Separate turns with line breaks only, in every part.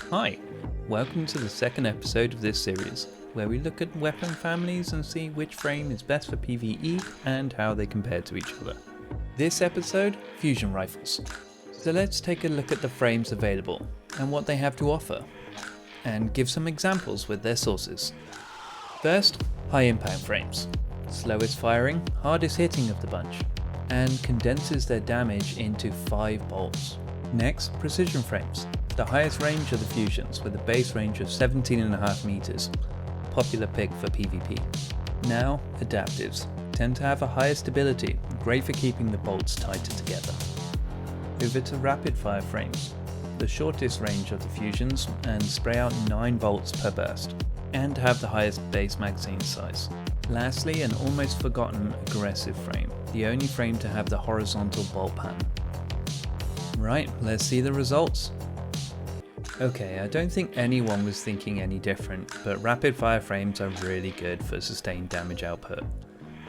Hi, welcome to the second episode of this series, where we look at weapon families and see which frame is best for PvE and how they compare to each other. This episode, fusion rifles. So let's take a look at the frames available and what they have to offer, and give some examples with their sources. First, high impact frames. Slowest firing, hardest hitting of the bunch, and condenses their damage into 5 bolts. Next, precision frames. The highest range of the fusions with a base range of 17.5 meters, popular pick for PvP. Now, adaptives tend to have a higher stability, great for keeping the bolts tighter together. Over to rapid fire frames, the shortest range of the fusions and spray out 9 bolts per burst, and have the highest base magazine size. Lastly, an almost forgotten aggressive frame, the only frame to have the horizontal bolt pattern. Right, let's see the results. Okay, I don't think anyone was thinking any different, but rapid fire frames are really good for sustained damage output.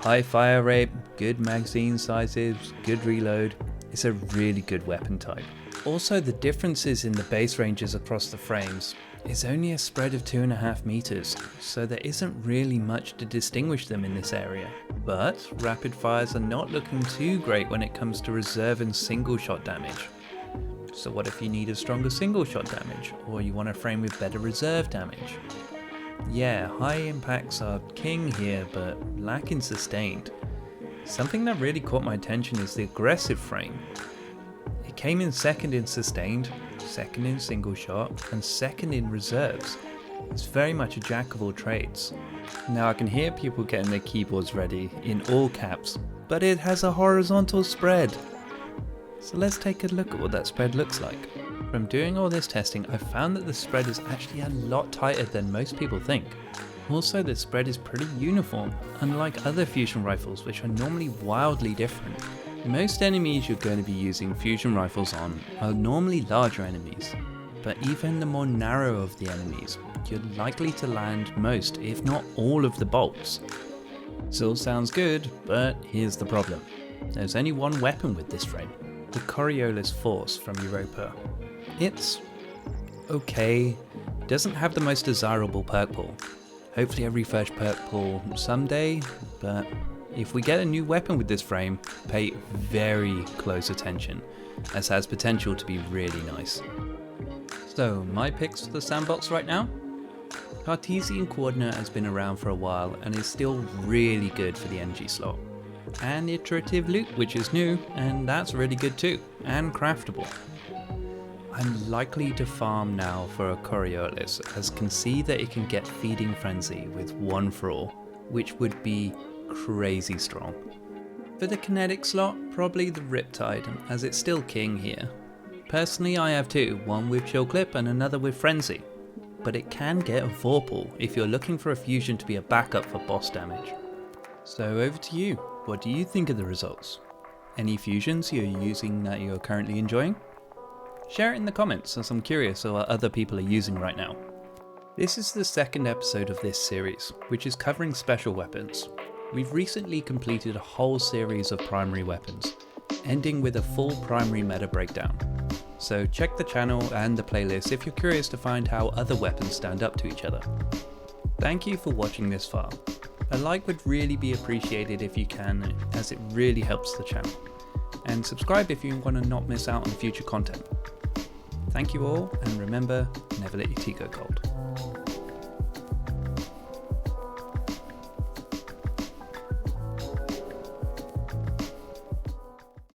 High fire rate, good magazine sizes, good reload. It's a really good weapon type. Also, the differences in the base ranges across the frames is only a spread of 2.5 meters, so there isn't really much to distinguish them in this area. But rapid fires are not looking too great when it comes to reserve and single shot damage. So what if you need a stronger single shot damage, or you want a frame with better reserve damage? Yeah, high impacts are king here, but lacking sustained. Something that really caught my attention is the aggressive frame. It came in second in sustained, second in single shot, and second in reserves. It's very much a jack of all trades. Now I can hear people getting their keyboards ready in all caps, but it has a horizontal spread. So let's take a look at what that spread looks like. From doing all this testing, I found that the spread is actually a lot tighter than most people think. Also, the spread is pretty uniform, unlike other fusion rifles which are normally wildly different. Most enemies you're going to be using fusion rifles on are normally larger enemies, but even the more narrow of the enemies, you're likely to land most, if not all, of the bolts. Still sounds good, but here's the problem. There's only one weapon with this frame. The Coriolis Force from Europa. It's okay, doesn't have the most desirable perk pool. Hopefully I refresh perk pool someday, but if we get a new weapon with this frame, pay very close attention, as has potential to be really nice. So my picks for the sandbox right now? Cartesian Coordinate has been around for a while and is still really good for the energy slot. And iterative loot, which is new, and that's really good too, and craftable. I'm likely to farm now for a Coriolis, as can see that it can get Feeding Frenzy with 1 for all, which would be crazy strong. For the kinetic slot, probably the Riptide, as it's still king here. Personally I have 2, one with Chill Clip and another with Frenzy, but it can get a Vorpal if you're looking for a fusion to be a backup for boss damage. So over to you. What do you think of the results? Any fusions you're using that you're currently enjoying? Share it in the comments, as I'm curious what other people are using right now. This is the second episode of this series, which is covering special weapons. We've recently completed a whole series of primary weapons, ending with a full primary meta breakdown. So check the channel and the playlist if you're curious to find how other weapons stand up to each other. Thank you for watching this far. A like would really be appreciated if you can, as it really helps the channel. And subscribe if you want to not miss out on future content. Thank you all, and remember, never let your tea go cold.